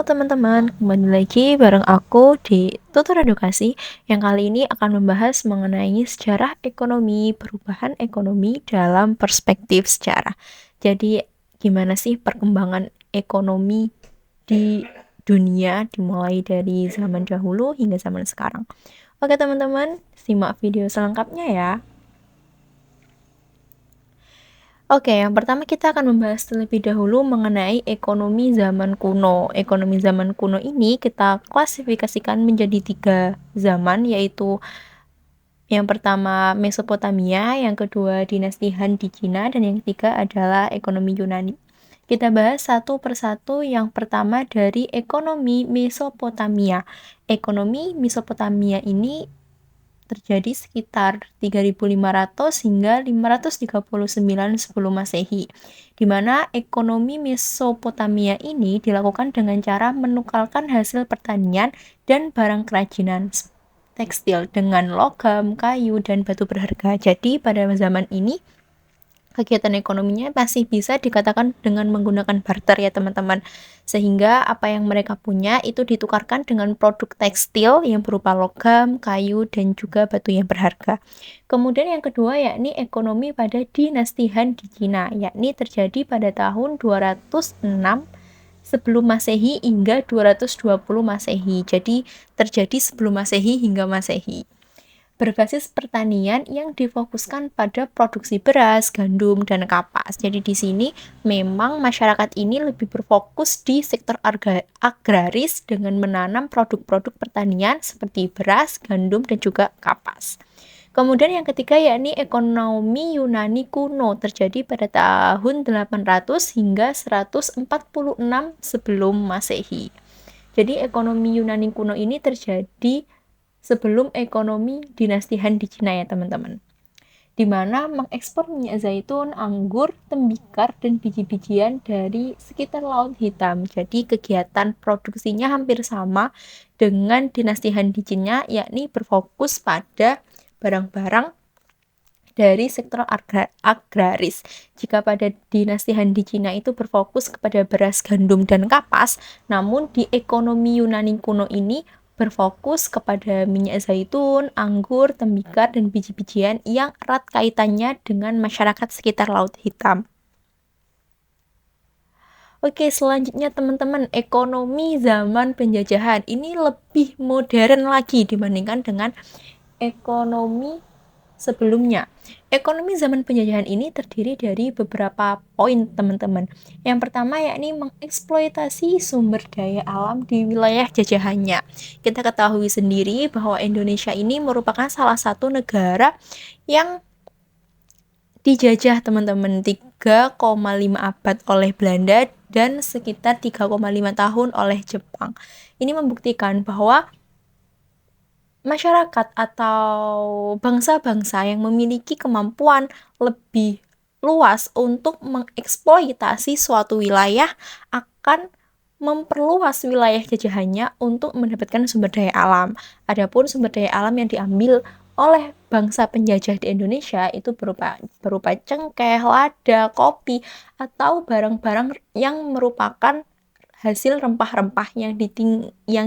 teman-teman, kembali lagi bareng aku di Tutur Edukasi yang kali ini akan membahas mengenai sejarah ekonomi, perubahan ekonomi dalam perspektif sejarah. Jadi gimana sih perkembangan ekonomi di dunia dimulai dari zaman dahulu hingga zaman sekarang. Oke teman-teman, simak video selengkapnya ya. Oke, yang pertama kita akan membahas terlebih dahulu mengenai ekonomi zaman kuno. Ekonomi zaman kuno ini kita klasifikasikan menjadi 3 zaman, yaitu yang pertama Mesopotamia, yang kedua dinasti Han di Cina, dan yang ketiga adalah ekonomi Yunani. Kita bahas satu persatu. Yang pertama dari ekonomi Mesopotamia. Ekonomi Mesopotamia ini terjadi sekitar 3.500 hingga 539 sebelum Masehi, di mana ekonomi Mesopotamia ini dilakukan dengan cara menukarkan hasil pertanian dan barang kerajinan tekstil dengan logam, kayu, dan batu berharga. Jadi pada zaman ini kegiatan ekonominya masih bisa dikatakan dengan menggunakan barter ya teman-teman, sehingga apa yang mereka punya itu ditukarkan dengan produk tekstil yang berupa logam, kayu, dan juga batu yang berharga. Kemudian yang kedua yakni ekonomi pada dinasti Han di Cina, yakni terjadi pada tahun 206 sebelum Masehi hingga 220 Masehi. Jadi terjadi sebelum Masehi hingga Masehi, berbasis pertanian yang difokuskan pada produksi beras, gandum, dan kapas. Jadi di sini memang masyarakat ini lebih berfokus di sektor agraris dengan menanam produk-produk pertanian seperti beras, gandum, dan juga kapas. Kemudian yang ketiga yakni ekonomi Yunani kuno, terjadi pada tahun 800 hingga 146 sebelum Masehi. Jadi ekonomi Yunani kuno ini terjadi sebelum ekonomi dinasti Han di Cina ya teman-teman, di mana mengekspor minyak zaitun, anggur, tembikar, dan biji-bijian dari sekitar Laut Hitam. Jadi kegiatan produksinya hampir sama dengan dinasti Han di Cina, yakni berfokus pada barang-barang dari sektor agraris. Jika pada dinasti Han di Cina itu berfokus kepada beras, gandum, dan kapas, namun di ekonomi Yunani kuno ini berfokus kepada minyak zaitun, anggur, tembikar, dan biji-bijian yang erat kaitannya dengan masyarakat sekitar Laut Hitam. Oke, selanjutnya teman-teman, ekonomi zaman penjajahan ini lebih modern lagi dibandingkan dengan ekonomi sebelumnya. Ekonomi zaman penjajahan ini terdiri dari beberapa poin, teman-teman. Yang pertama yakni mengeksploitasi sumber daya alam di wilayah jajahannya. Kita ketahui sendiri bahwa Indonesia ini merupakan salah satu negara yang dijajah teman-teman 3,5 abad oleh Belanda dan sekitar 3,5 tahun oleh Jepang. Ini membuktikan bahwa masyarakat atau bangsa-bangsa yang memiliki kemampuan lebih luas untuk mengeksploitasi suatu wilayah akan memperluas wilayah jajahannya untuk mendapatkan sumber daya alam. Adapun sumber daya alam yang diambil oleh bangsa penjajah di Indonesia itu berupa cengkeh, lada, kopi, atau barang-barang yang merupakan hasil rempah-rempah yang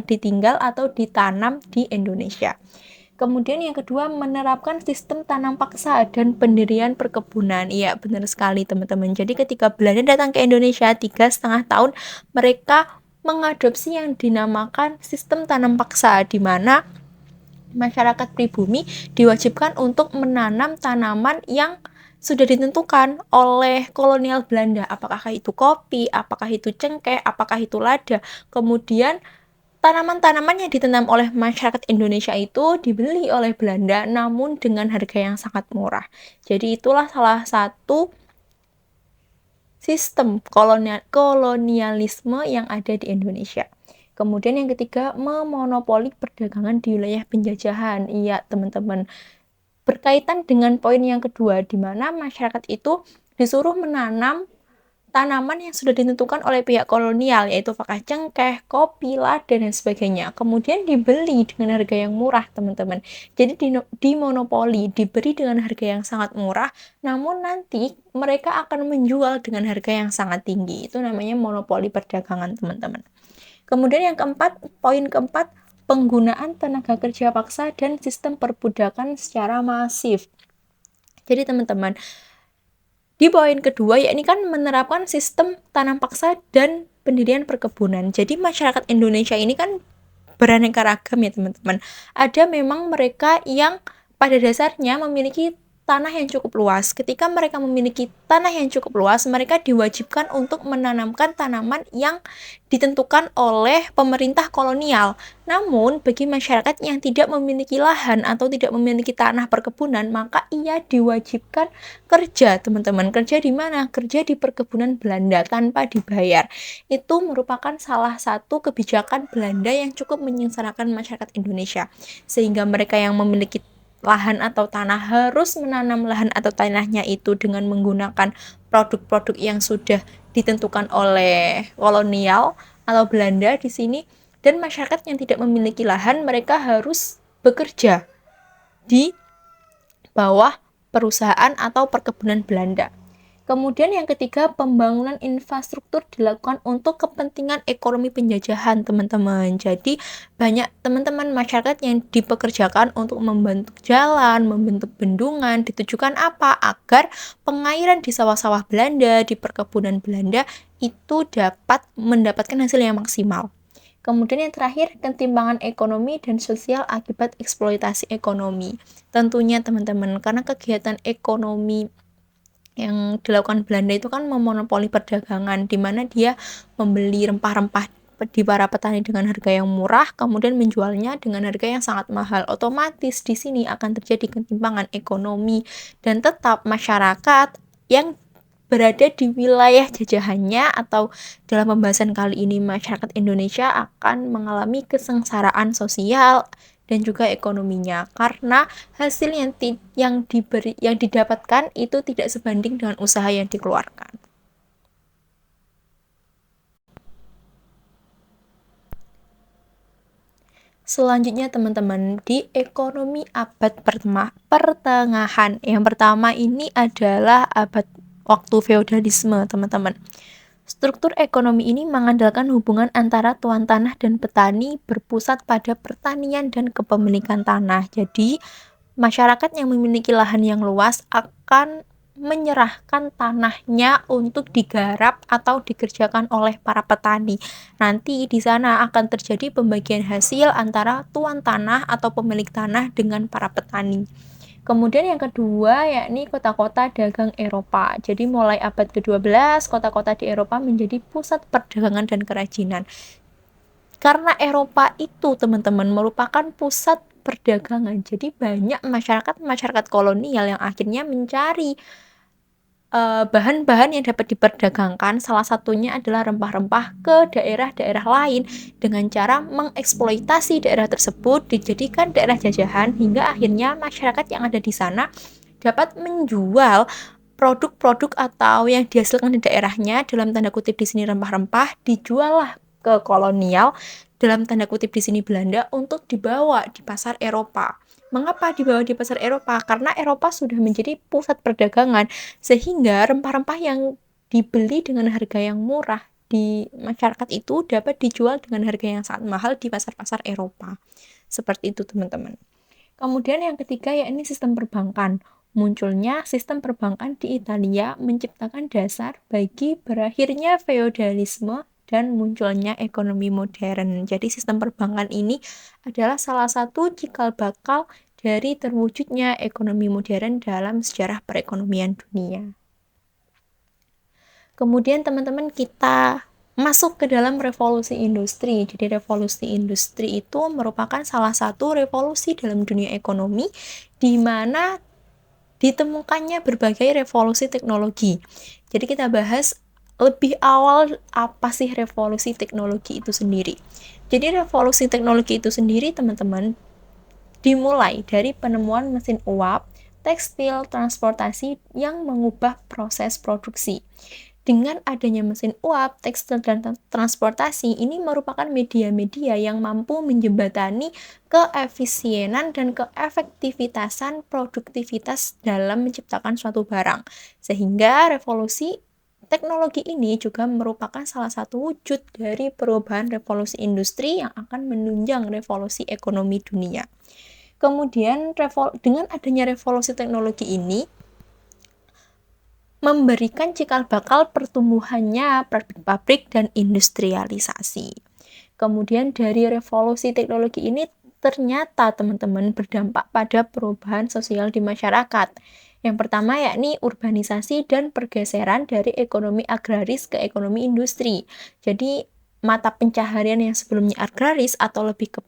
ditinggal atau ditanam di Indonesia. Kemudian yang kedua, menerapkan sistem tanam paksa dan pendirian perkebunan. Iya, benar sekali teman-teman. Jadi ketika Belanda datang ke Indonesia 3,5 tahun, mereka mengadopsi yang dinamakan sistem tanam paksa, di mana masyarakat pribumi diwajibkan untuk menanam tanaman yang sudah ditentukan oleh kolonial Belanda, apakah itu kopi, apakah itu cengkeh, apakah itu lada. Kemudian tanaman-tanaman yang ditanam oleh masyarakat Indonesia itu dibeli oleh Belanda namun dengan harga yang sangat murah. Jadi itulah salah satu sistem kolonialisme yang ada di Indonesia. Kemudian yang ketiga, memonopoli perdagangan di wilayah penjajahan. Iya, teman-teman. Berkaitan dengan poin yang kedua, di mana masyarakat itu disuruh menanam tanaman yang sudah ditentukan oleh pihak kolonial, yaitu apakah cengkeh, kopi, lada, dan sebagainya. Kemudian dibeli dengan harga yang murah, teman-teman. Jadi dimonopoli, diberi dengan harga yang sangat murah, namun nanti mereka akan menjual dengan harga yang sangat tinggi. Itu namanya monopoli perdagangan, teman-teman. Kemudian yang keempat, poin keempat, penggunaan tenaga kerja paksa dan sistem perbudakan secara masif. Jadi teman-teman, di poin kedua, ya ini kan menerapkan sistem tanam paksa dan pendirian perkebunan. Jadi masyarakat Indonesia ini kan beraneka ragam ya teman-teman. Ada memang mereka yang pada dasarnya memiliki tanah yang cukup luas. Ketika mereka memiliki tanah yang cukup luas, mereka diwajibkan untuk menanamkan tanaman yang ditentukan oleh pemerintah kolonial. Namun, bagi masyarakat yang tidak memiliki lahan atau tidak memiliki tanah perkebunan, maka ia diwajibkan kerja, teman-teman. Kerja di mana? Kerja di perkebunan Belanda tanpa dibayar. Itu merupakan salah satu kebijakan Belanda yang cukup menyengsarakan masyarakat Indonesia. Sehingga mereka yang memiliki lahan atau tanah harus menanam lahan atau tanahnya itu dengan menggunakan produk-produk yang sudah ditentukan oleh kolonial atau Belanda di sini, dan masyarakat yang tidak memiliki lahan mereka harus bekerja di bawah perusahaan atau perkebunan Belanda. Kemudian yang ketiga, pembangunan infrastruktur dilakukan untuk kepentingan ekonomi penjajahan, teman-teman. Jadi, banyak teman-teman masyarakat yang dipekerjakan untuk membentuk jalan, membentuk bendungan, ditujukan apa? Agar pengairan di sawah-sawah Belanda, di perkebunan Belanda, itu dapat mendapatkan hasil yang maksimal. Kemudian yang terakhir, ketimpangan ekonomi dan sosial akibat eksploitasi ekonomi. Tentunya teman-teman, karena kegiatan ekonomi yang dilakukan Belanda itu kan memonopoli perdagangan, di mana dia membeli rempah-rempah di para petani dengan harga yang murah, kemudian menjualnya dengan harga yang sangat mahal. Otomatis di sini akan terjadi ketimpangan ekonomi, dan tetap masyarakat yang berada di wilayah jajahannya, atau dalam pembahasan kali ini masyarakat Indonesia akan mengalami kesengsaraan sosial dan juga ekonominya, karena hasil yang didapatkan itu tidak sebanding dengan usaha yang dikeluarkan. Selanjutnya teman-teman, di ekonomi abad pertengahan. Yang pertama ini adalah abad waktu feodalisme, teman-teman. Struktur ekonomi ini mengandalkan hubungan antara tuan tanah dan petani berpusat pada pertanian dan kepemilikan tanah. Jadi, masyarakat yang memiliki lahan yang luas akan menyerahkan tanahnya untuk digarap atau dikerjakan oleh para petani. Nanti di sana akan terjadi pembagian hasil antara tuan tanah atau pemilik tanah dengan para petani. Kemudian yang kedua yakni kota-kota dagang Eropa. Jadi mulai abad ke-12, kota-kota di Eropa menjadi pusat perdagangan dan kerajinan. Karena Eropa itu teman-teman merupakan pusat perdagangan. Jadi banyak masyarakat kolonial yang akhirnya mencari bahan-bahan yang dapat diperdagangkan, salah satunya adalah rempah-rempah ke daerah-daerah lain dengan cara mengeksploitasi daerah tersebut dijadikan daerah jajahan, hingga akhirnya masyarakat yang ada di sana dapat menjual produk-produk atau yang dihasilkan di daerahnya, dalam tanda kutip di sini rempah-rempah, dijual ke kolonial, dalam tanda kutip di sini Belanda, untuk dibawa di pasar Eropa. Mengapa dibawa di pasar Eropa? Karena Eropa sudah menjadi pusat perdagangan, sehingga rempah-rempah yang dibeli dengan harga yang murah di masyarakat itu dapat dijual dengan harga yang sangat mahal di pasar-pasar Eropa. Seperti itu teman-teman. Kemudian yang ketiga yakni sistem perbankan. Munculnya sistem perbankan di Italia menciptakan dasar bagi berakhirnya feodalisme dan munculnya ekonomi modern. Jadi sistem perbankan ini adalah salah satu cikal bakal dari terwujudnya ekonomi modern dalam sejarah perekonomian dunia. Kemudian teman-teman kita masuk ke dalam revolusi industri. Jadi revolusi industri itu merupakan salah satu revolusi dalam dunia ekonomi di mana ditemukannya berbagai revolusi teknologi. Jadi kita bahas lebih awal apa sih revolusi teknologi itu sendiri. Jadi revolusi teknologi itu sendiri teman-teman dimulai dari penemuan mesin uap, tekstil, transportasi yang mengubah proses produksi. Dengan adanya mesin uap, tekstil, dan transportasi, ini merupakan media-media yang mampu menjembatani keefisienan dan keefektivitasan produktivitas dalam menciptakan suatu barang. Sehingga revolusi Teknologi ini juga merupakan salah satu wujud dari perubahan revolusi industri yang akan menunjang revolusi ekonomi dunia. Kemudian dengan adanya revolusi teknologi ini memberikan cikal bakal pertumbuhannya pabrik-pabrik dan industrialisasi. Kemudian dari revolusi teknologi ini ternyata teman-teman berdampak pada perubahan sosial di masyarakat. Yang pertama yakni urbanisasi dan pergeseran dari ekonomi agraris ke ekonomi industri. Jadi mata pencaharian yang sebelumnya agraris atau lebih ke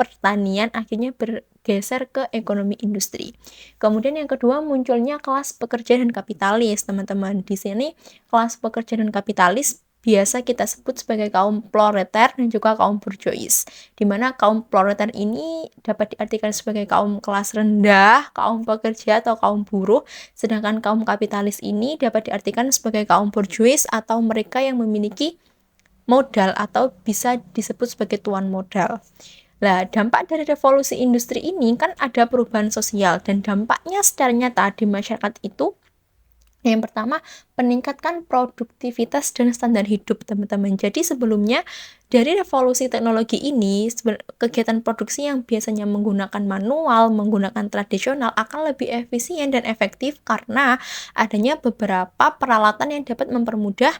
pertanian akhirnya bergeser ke ekonomi industri. Kemudian yang kedua munculnya kelas pekerja dan kapitalis, teman-teman. Di sini kelas pekerja dan kapitalis biasa kita sebut sebagai kaum proletar dan juga kaum bourgeois, di mana kaum proletar ini dapat diartikan sebagai kaum kelas rendah, kaum pekerja atau kaum buruh, sedangkan kaum kapitalis ini dapat diartikan sebagai kaum bourgeois atau mereka yang memiliki modal atau bisa disebut sebagai tuan modal. Nah, dampak dari revolusi industri ini kan ada perubahan sosial dan dampaknya secara nyata di masyarakat itu yang pertama, meningkatkan produktivitas dan standar hidup, teman-teman. Jadi sebelumnya, dari revolusi teknologi ini, kegiatan produksi yang biasanya menggunakan manual, menggunakan tradisional, akan lebih efisien dan efektif karena adanya beberapa peralatan yang dapat mempermudah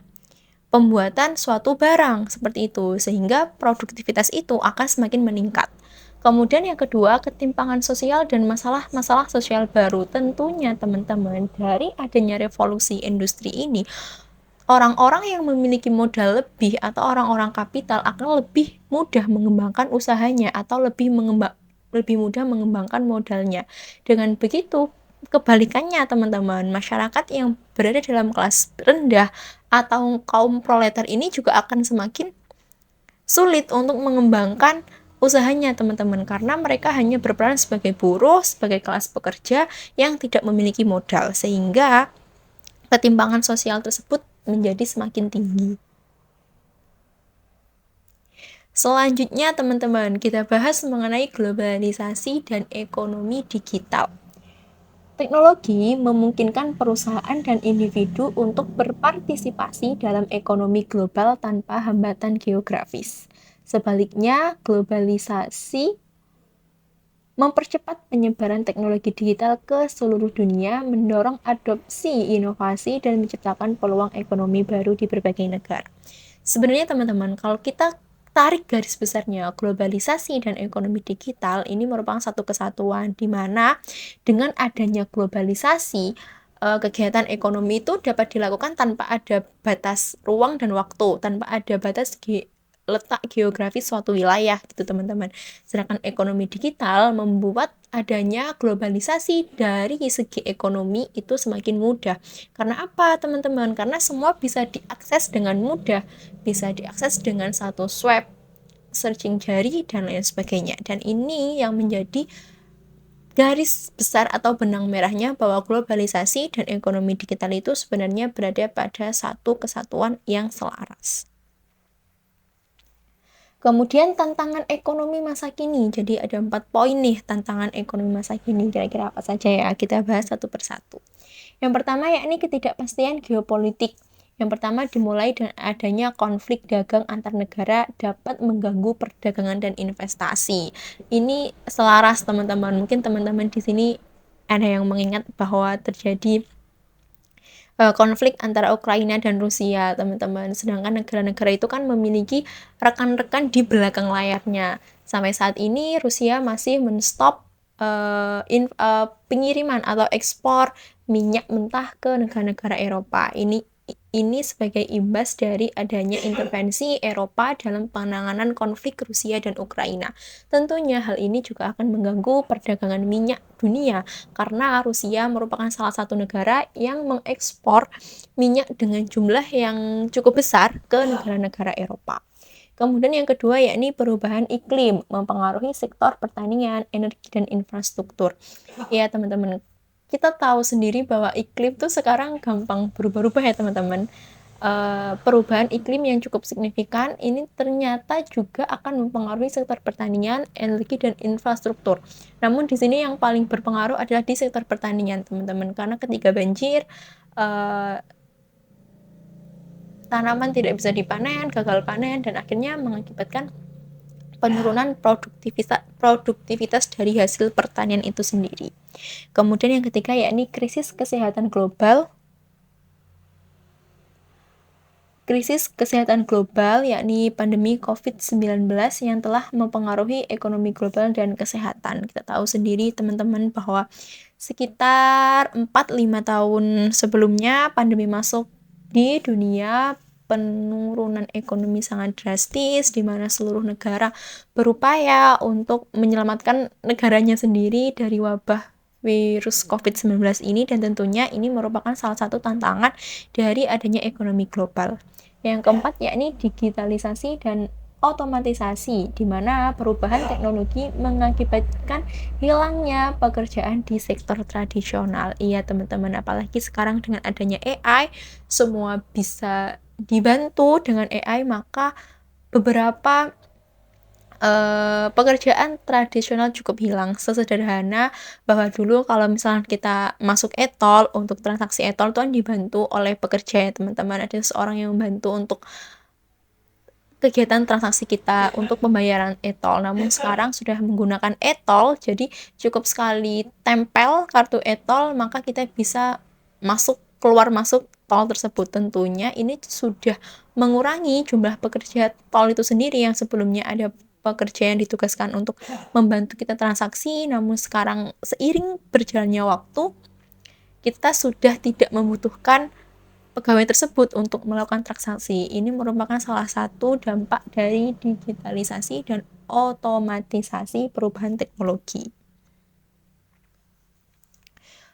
pembuatan suatu barang, seperti itu. Sehingga produktivitas itu akan semakin meningkat. Kemudian yang kedua, ketimpangan sosial dan masalah-masalah sosial baru. Tentunya teman-teman, dari adanya revolusi industri ini, orang-orang yang memiliki modal lebih atau orang-orang kapital akan lebih mudah mengembangkan usahanya atau lebih mudah mengembangkan modalnya. Dengan begitu, kebalikannya teman-teman, masyarakat yang berada dalam kelas rendah atau kaum proletar ini juga akan semakin sulit untuk mengembangkan usahanya teman-teman karena mereka hanya berperan sebagai buruh, sebagai kelas pekerja yang tidak memiliki modal sehingga ketimpangan sosial tersebut menjadi semakin tinggi. Selanjutnya teman-teman, kita bahas mengenai globalisasi dan ekonomi digital. Teknologi memungkinkan perusahaan dan individu untuk berpartisipasi dalam ekonomi global tanpa hambatan geografis. Sebaliknya, globalisasi mempercepat penyebaran teknologi digital ke seluruh dunia, mendorong adopsi inovasi, dan menciptakan peluang ekonomi baru di berbagai negara. Sebenarnya teman-teman, kalau kita tarik garis besarnya, globalisasi dan ekonomi digital ini merupakan satu kesatuan, di mana dengan adanya globalisasi, kegiatan ekonomi itu dapat dilakukan tanpa ada batas ruang dan waktu, tanpa ada batas letak geografis suatu wilayah gitu teman-teman. Sedangkan ekonomi digital membuat adanya globalisasi dari segi ekonomi itu semakin mudah. Karena apa teman-teman? Karena semua bisa diakses dengan mudah, bisa diakses dengan satu swipe, searching jari dan lain sebagainya. Dan ini yang menjadi garis besar atau benang merahnya bahwa globalisasi dan ekonomi digital itu sebenarnya berada pada satu kesatuan yang selaras. Kemudian tantangan ekonomi masa kini. Jadi ada 4 poin nih tantangan ekonomi masa kini. Kira-kira apa saja ya? Kita bahas satu persatu. Yang pertama yakni ketidakpastian geopolitik. Yang pertama dimulai dengan adanya konflik dagang antar negara dapat mengganggu perdagangan dan investasi. Ini selaras teman-teman. Mungkin teman-teman di sini ada yang mengingat bahwa terjadi konflik antara Ukraina dan Rusia, teman-teman. Sedangkan negara-negara itu kan memiliki rekan-rekan di belakang layarnya. Sampai saat ini Rusia masih menstop pengiriman atau ekspor minyak mentah ke negara-negara Eropa. Ini sebagai imbas dari adanya intervensi Eropa dalam penanganan konflik Rusia dan Ukraina. Tentunya hal ini juga akan mengganggu perdagangan minyak dunia karena Rusia merupakan salah satu negara yang mengekspor minyak dengan jumlah yang cukup besar ke negara-negara Eropa. Kemudian yang kedua yakni perubahan iklim mempengaruhi sektor pertanian, energi, dan infrastruktur. Ya teman-teman, kita tahu sendiri bahwa iklim tuh sekarang gampang berubah-ubah ya teman-teman. Perubahan iklim yang cukup signifikan ini ternyata juga akan mempengaruhi sektor pertanian, energi, dan infrastruktur. Namun di sini yang paling berpengaruh adalah di sektor pertanian teman-teman, karena ketika banjir tanaman tidak bisa dipanen, gagal panen, dan akhirnya mengakibatkan penurunan produktivitas dari hasil pertanian itu sendiri. Kemudian yang ketiga yakni krisis kesehatan global. Krisis kesehatan global yakni pandemi COVID-19 yang telah mempengaruhi ekonomi global dan kesehatan. Kita tahu sendiri teman-teman bahwa sekitar 4-5 tahun sebelumnya pandemi masuk di dunia, penurunan ekonomi sangat drastis di mana seluruh negara berupaya untuk menyelamatkan negaranya sendiri dari wabah virus COVID-19 ini, dan tentunya ini merupakan salah satu tantangan dari adanya ekonomi global. Yang keempat yakni digitalisasi dan otomatisasi, di mana perubahan teknologi mengakibatkan hilangnya pekerjaan di sektor tradisional. Iya teman-teman, apalagi sekarang dengan adanya AI, semua bisa dibantu dengan AI, maka beberapa pekerjaan tradisional cukup hilang. Sesederhana bahwa dulu kalau misalnya kita masuk e-tol, untuk transaksi e-tol itu kan dibantu oleh pekerja ya teman-teman, ada seorang yang membantu untuk kegiatan transaksi kita untuk pembayaran e-tol. Namun sekarang sudah menggunakan e-tol, jadi cukup sekali tempel kartu e-tol maka kita bisa keluar masuk tol tersebut. Tentunya ini sudah mengurangi jumlah pekerja tol itu sendiri, yang sebelumnya ada pekerja yang ditugaskan untuk membantu kita transaksi, namun sekarang seiring berjalannya waktu kita sudah tidak membutuhkan pegawai tersebut untuk melakukan transaksi. Ini merupakan salah satu dampak dari digitalisasi dan otomatisasi perubahan teknologi.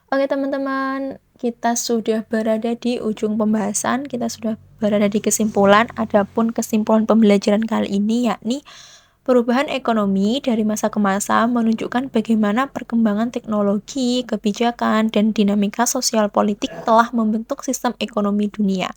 Oke teman-teman, kita sudah berada di ujung pembahasan, kita sudah berada di kesimpulan. Adapun kesimpulan pembelajaran kali ini yakni perubahan ekonomi dari masa ke masa menunjukkan bagaimana perkembangan teknologi, kebijakan, dan dinamika sosial politik telah membentuk sistem ekonomi dunia.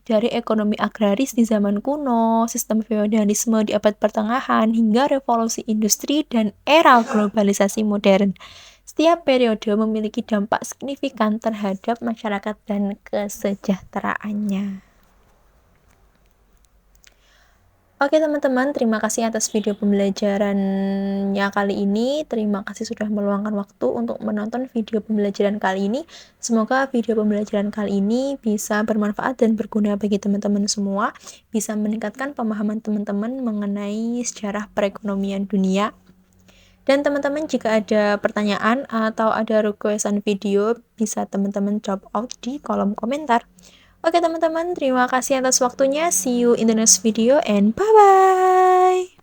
Dari ekonomi agraris di zaman kuno, sistem feodalisme di abad pertengahan, hingga revolusi industri dan era globalisasi modern. Setiap periode memiliki dampak signifikan terhadap masyarakat dan kesejahteraannya. Oke teman-teman, terima kasih atas video pembelajarannya kali ini. Terima kasih sudah meluangkan waktu untuk menonton video pembelajaran kali ini. Semoga video pembelajaran kali ini bisa bermanfaat dan berguna bagi teman-teman semua, bisa meningkatkan pemahaman teman-teman mengenai sejarah perekonomian dunia. Dan teman-teman jika ada pertanyaan atau ada requestan video, bisa teman-teman drop out di kolom komentar. Oke teman-teman, terima kasih atas waktunya. See you in the next video and bye-bye.